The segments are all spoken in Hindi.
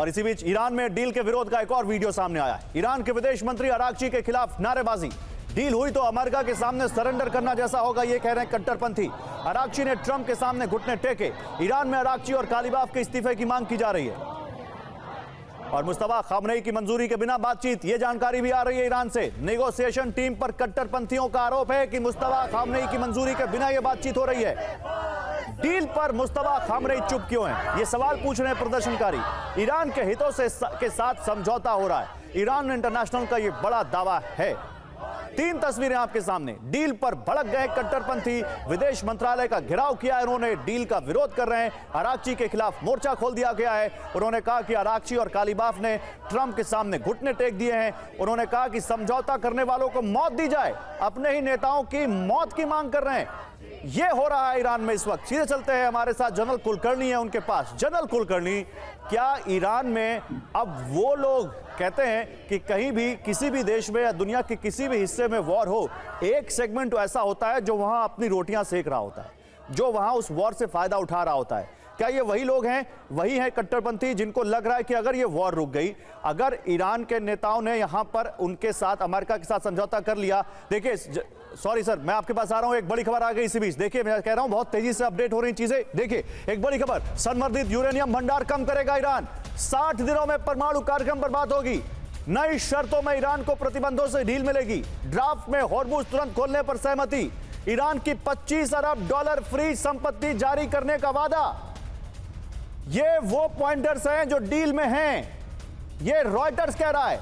और इसी बीच ईरान में डील के विरोध का एक और वीडियो सामने आया है। ईरान के विदेश मंत्री अरागची के खिलाफ नारेबाजी। डील हुई तो अमेरिका के सामने सरेंडर करना जैसा होगा, ये कह रहे हैं कट्टरपंथी। अरागची ने ट्रंप के सामने घुटने टेके। ईरान में अरागची और कालीबाफ के इस्तीफे की मांग की जा रही है और मुस्तफा खामनेई की मंजूरी के बिना बातचीत, ये जानकारी भी आ रही है ईरान से। नेगोशिएशन टीम पर कट्टरपंथियों का आरोप है कि मुस्तफा खामनेई की मंजूरी के बिना यह बातचीत हो रही है। डील पर मुस्तफा खामनेई चुप क्यों हैं, ये सवाल पूछ रहे हैं प्रदर्शनकारी। ईरान के हितों के साथ समझौता हो रहा है। ईरान इंटरनेशनल का यह बड़ा दावा है। 3 तस्वीरें आपके सामने। डील पर भड़क गए कट्टरपंथी, विदेश मंत्रालय का घेराव किया है उन्होंने, डील का विरोध कर रहे हैं। अरागची के खिलाफ मोर्चा खोल दिया गया है। उन्होंने कहा कि अरागची और कालीबाफ ने ट्रंप के सामने घुटने टेक दिए हैं। उन्होंने कहा कि समझौता करने वालों को मौत दी जाए, अपने ही नेताओं की मौत की मांग कर रहे हैं। यह हो रहा है ईरान में इस वक्त। सीधे चलते हैं, हमारे साथ जनरल कुलकर्णी है उनके पास। जनरल कुलकर्णी, क्या ईरान में अब वो लोग कहते हैं कि कहीं भी किसी भी देश में या दुनिया के किसी भी हिस्से में वॉर हो, एक सेगमेंट ऐसा होता है जो वहां अपनी रोटियां सेक रहा होता है, जो वहां उस वॉर से फायदा उठा रहा होता है। क्या ये वही लोग हैं, वही हैं कट्टरपंथी जिनको लग रहा है कि अगर ये वॉर रुक गई, अगर ईरान के नेताओं ने यहां पर उनके साथ अमेरिका के साथ समझौता कर लिया। देखिए, सॉरी सर, मैं आपके पास आ रहा हूं। एक बड़ी खबर आ गई इसी बीच। देखिए, मैं कह रहा हूं बहुत तेजी से अपडेट हो रही चीजें। देखिए, एक बड़ी खबर, संवर्धित यूरेनियम भंडार कम करेगा ईरान। 60 दिनों में परमाणु कार्यक्रम बर्बाद होगी। नई शर्तों में ईरान को प्रतिबंधों से ढील मिलेगी। ड्राफ्ट में हॉर्मुज तुरंत खोलने पर सहमति। ईरान की $25 अरब फ्री संपत्ति जारी करने का वादा। ये वो पॉइंटर्स हैं जो डील में हैं। ये रॉयटर्स कह रहा है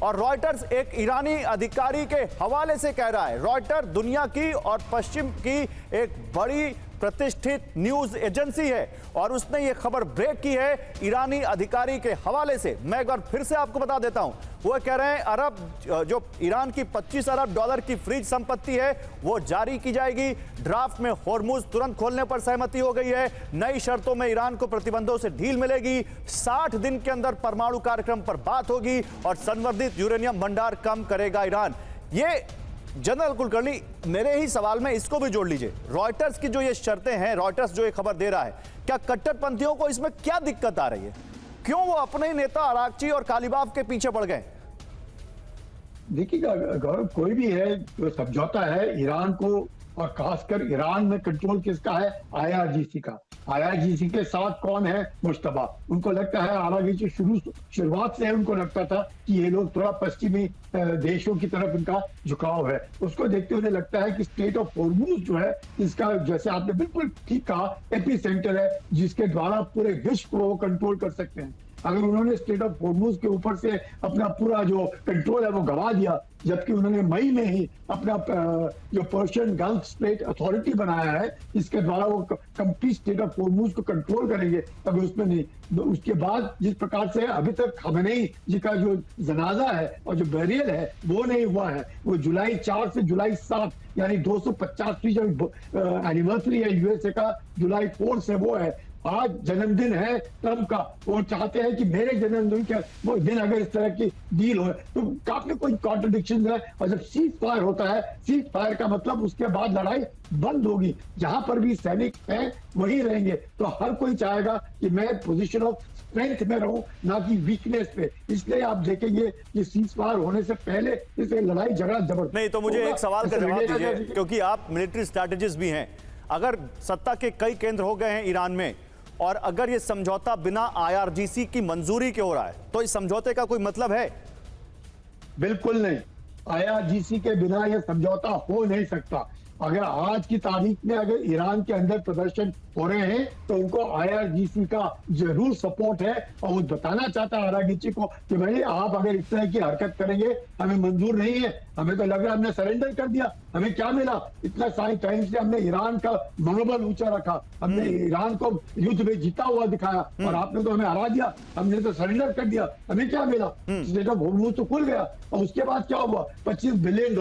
और रॉयटर्स एक ईरानी अधिकारी के हवाले से कह रहा है। रॉयटर दुनिया की और पश्चिम की एक बड़ी प्रतिष्ठित न्यूज एजेंसी है और उसने ये खबर ब्रेक की है ईरानी अधिकारी के हवाले से। मैं एक बार फिर से आपको बता देता हूं। वो कह रहे हैं जो ईरान की $25 अरब की फ्रीज संपत्ति है वो जारी की जाएगी। ड्राफ्ट में हॉर्मुज तुरंत खोलने पर सहमति हो गई है। नई शर्तों में ईरान को प्रतिबंधों से ढील मिलेगी। 60 दिन के अंदर परमाणु कार्यक्रम पर बात होगी और संवर्धित यूरेनियम भंडार कम करेगा ईरान। ये जनरल कुलकर्णी, मेरे ही सवाल में इसको भी जोड़ लीजिए। रॉयटर्स की जो ये शर्तें हैं, रॉयटर्स जो ये खबर दे रहा है, क्या कट्टरपंथियों को इसमें क्या दिक्कत आ रही है? क्यों वो अपने ही नेता अरागची और कालीबाफ के पीछे पड़ गए? देखिएगा गौरव, कोई भी है जो समझौता है ईरान को, और खासकर ईरान में कंट्रोल किसका है? IRGC का। IRGC के साथ कौन है? मुश्तबा। उनको लगता है, हालांकि शुरुआत से उनको लगता था कि ये लोग थोड़ा पश्चिमी देशों की तरफ इनका झुकाव है। उसको देखते हुए लगता है कि स्टेट ऑफ हॉर्मुज जो है इसका, जैसे आपने बिल्कुल ठीक कहा, एपी सेंटर है जिसके द्वारा पूरे विश्व को वो कंट्रोल कर सकते हैं। अगर उन्होंने स्टेट ऑफ हॉर्मुज के ऊपर से अपना पूरा जो कंट्रोल है वो गंवा दिया, जबकि उन्होंने मई में ही अपना जो पर्शियन गल्फ स्टेट अथॉरिटी बनाया है, इसके द्वारा वो कंप्लीट स्टेट ऑफ हॉर्मुज को कंट्रोल करेंगे, अभी उसमें नहीं। तो उसके बाद जिस प्रकार से अभी तक खामनेई जी का जो जनाजा है और जो बैरियल है वो नहीं हुआ है, वो जुलाई 4 से जुलाई 7 यानी 250वीं जो एनिवर्सरी है यूएसए का, जुलाई 4 से वो है। आज जन्मदिन है ट्रंप का, वो चाहते हैं कि मेरे जन्मदिन के वो दिन अगर इस तरह की डील हो तो काफी कोई कॉन्ट्रडिक्शन है। और जब सीज फायर होता है, सीज फायर का मतलब उसके बाद लड़ाई बंद होगी, जहां पर भी सैनिक हैं वही रहेंगे। तो हर कोई चाहेगा कि मैं पोजीशन ऑफ स्ट्रेंथ में रहूं, ना कि वीकनेस पे। इसलिए आप देखेंगे कि सीज फायर होने से पहले इसे लड़ाई झगड़ा जबरदस्त नहीं। तो मुझे एक सवाल का जवाब दीजिए, क्योंकि आप मिलिट्री स्ट्रैटेजिस्ट भी हैं। अगर सत्ता के कई केंद्र हो गए हैं ईरान में और अगर ये समझौता बिना IRGC की मंजूरी के हो रहा है, तो इस समझौते का कोई मतलब है? बिल्कुल नहीं। IRGC के बिना यह समझौता हो नहीं सकता। अगर आज की तारीख में अगर ईरान के अंदर प्रदर्शन हो रहे हैं तो उनको IRGC का जरूर सपोर्ट है और वो बताना चाहता है IRGC को कि भाई आप अगर इस तरह की हरकत करेंगे हमें मंजूर नहीं है। हमें तो लग रहा है हमने सरेंडर कर दिया, हमें क्या मिला? इतना सारे टाइम से हमने ईरान का मनोबल ऊंचा रखा, हमने ईरान को युद्ध में जीता हुआ दिखाया और आपने तो हमें हरा दिया, हमने तो सरेंडर कर दिया, हमें क्या मिला? स्टेट ऑफ हॉर्मुज तो खुल गया और उसके बाद क्या हुआ? $25 बिलियन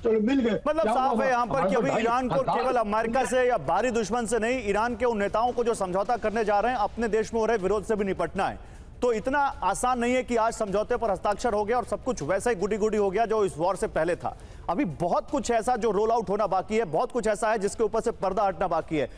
चलो मिल गए। मतलब साफ है यहाँ पर कि अभी ईरान को केवल अमेरिका से या बाहरी दुश्मन से नहीं, ईरान के उन नेताओं को जो समझौता करने जा रहे हैं अपने देश में हो रहे विरोध से भी निपटना है। तो इतना आसान नहीं है कि आज समझौते पर हस्ताक्षर हो गया और सब कुछ वैसा ही गुडी गुडी हो गया जो इस वॉर से पहले था। अभी बहुत कुछ ऐसा जो रोल आउट होना बाकी है, बहुत कुछ ऐसा है जिसके ऊपर से पर्दा हटना बाकी है।